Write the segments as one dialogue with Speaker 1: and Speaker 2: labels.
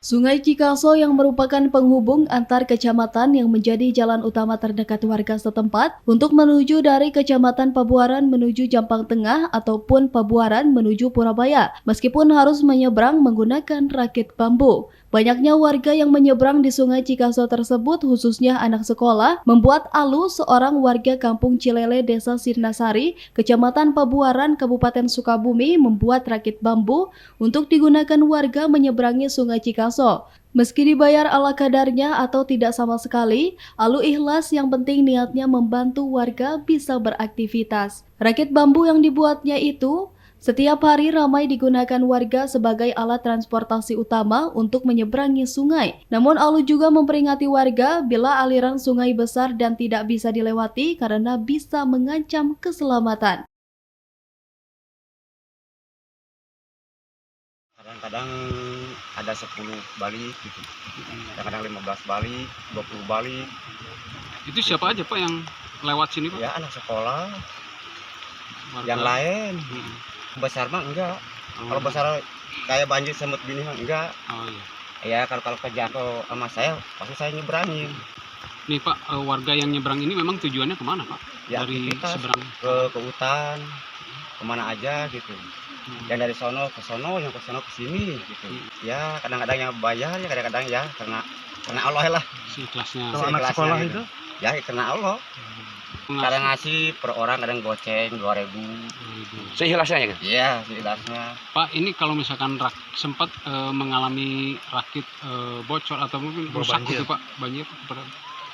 Speaker 1: Sungai Cikaso yang merupakan penghubung antar kecamatan yang menjadi jalan utama terdekat warga setempat untuk menuju dari Kecamatan Pabuaran menuju Jampang Tengah ataupun Pabuaran menuju Purabaya, meskipun harus menyeberang menggunakan rakit bambu. Banyaknya warga yang menyeberang di Sungai Cikaso tersebut, khususnya anak sekolah, membuat Alu, seorang warga Kampung Cilele, Desa Sirnasari, Kecamatan Pabuaran, Kabupaten Sukabumi, membuat rakit bambu untuk digunakan warga menyeberangi Sungai Cikaso. Meski dibayar ala kadarnya atau tidak sama sekali, Alu ikhlas, yang penting niatnya membantu warga bisa beraktivitas. Rakit bambu yang dibuatnya itu setiap hari ramai digunakan warga sebagai alat transportasi utama untuk menyeberangi sungai. Namun Alu juga memperingati warga bila aliran sungai besar dan tidak bisa dilewati karena bisa mengancam keselamatan.
Speaker 2: Kadang-kadang ada 10 balik gitu. Kadang-kadang 15 balik, 20 balik.
Speaker 3: Itu siapa aja Pak yang lewat sini Pak?
Speaker 2: Ya anak sekolah,
Speaker 3: Warga?
Speaker 2: yang lain. Besar mah enggak. Kalau besar kayak banjir semut gini mah enggak.
Speaker 3: Oh iya.
Speaker 2: Ya kalau kerja sama saya pasti saya nyeberangin.
Speaker 3: Nih Pak, warga yang nyebrang ini memang tujuannya kemana Pak?
Speaker 2: Ya,
Speaker 3: Dari
Speaker 2: aktivitas,
Speaker 3: seberang
Speaker 2: ke hutan, kemana aja gitu. Yang dari sono ke sono, yang ke sono ke sini gitu. Ya kadang-kadang yang bayar, ya kadang-kadang ya karena Allah lah.
Speaker 3: seikhlasnya.
Speaker 2: Kalau anak sekolah gitu. Ya karena Allah. Kadang ngasih per orang, kadang goceng 2.000.
Speaker 4: Seikhlasnya ya kan?
Speaker 2: Iya, seikhlasnya.
Speaker 3: Pak, ini kalau misalkan sempat mengalami rakit bocor atau mungkin rusak gitu Pak, banjir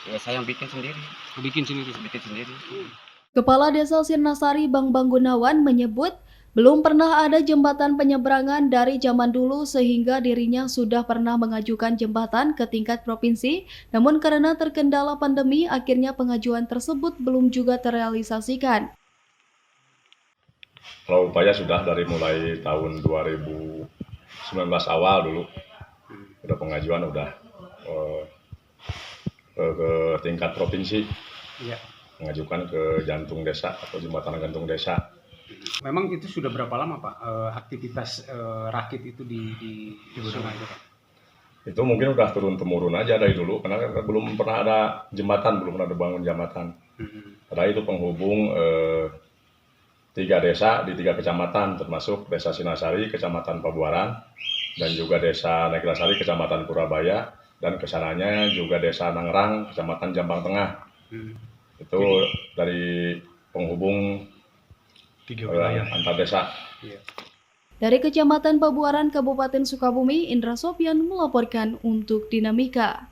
Speaker 2: Ya saya yang bikin sendiri.
Speaker 3: bikin sendiri.
Speaker 1: Kepala Desa Sirnasari Bang Gunawan menyebut belum pernah ada jembatan penyeberangan dari zaman dulu sehingga dirinya sudah pernah mengajukan jembatan ke tingkat provinsi, namun karena terkendala pandemi akhirnya pengajuan tersebut belum juga terrealisasikan.
Speaker 5: Kalau upaya sudah dari mulai tahun 2019 awal dulu, udah pengajuan udah ke tingkat provinsi,
Speaker 3: Iya.
Speaker 5: mengajukan ke jantung desa atau jembatan gantung desa.
Speaker 3: Memang itu sudah berapa lama Pak aktivitas rakit itu di sungai itu Pak?
Speaker 5: Itu mungkin udah turun-temurun aja dari dulu, karena belum pernah ada jembatan, belum pernah dibangun jembatan. Karena itu penghubung 3 desa di 3 kecamatan, termasuk Desa Sinasari, Kecamatan Pabuaran, dan juga Desa Nekilasari, Kecamatan Purabaya, dan kesananya juga Desa Nangrang, Kecamatan Jampang Tengah. Itu dari penghubung
Speaker 4: 3 wilayah
Speaker 5: antar desa.
Speaker 1: Dari Kecamatan Pabuaran, Kabupaten Sukabumi, Indra Sopyan melaporkan untuk Dinamika.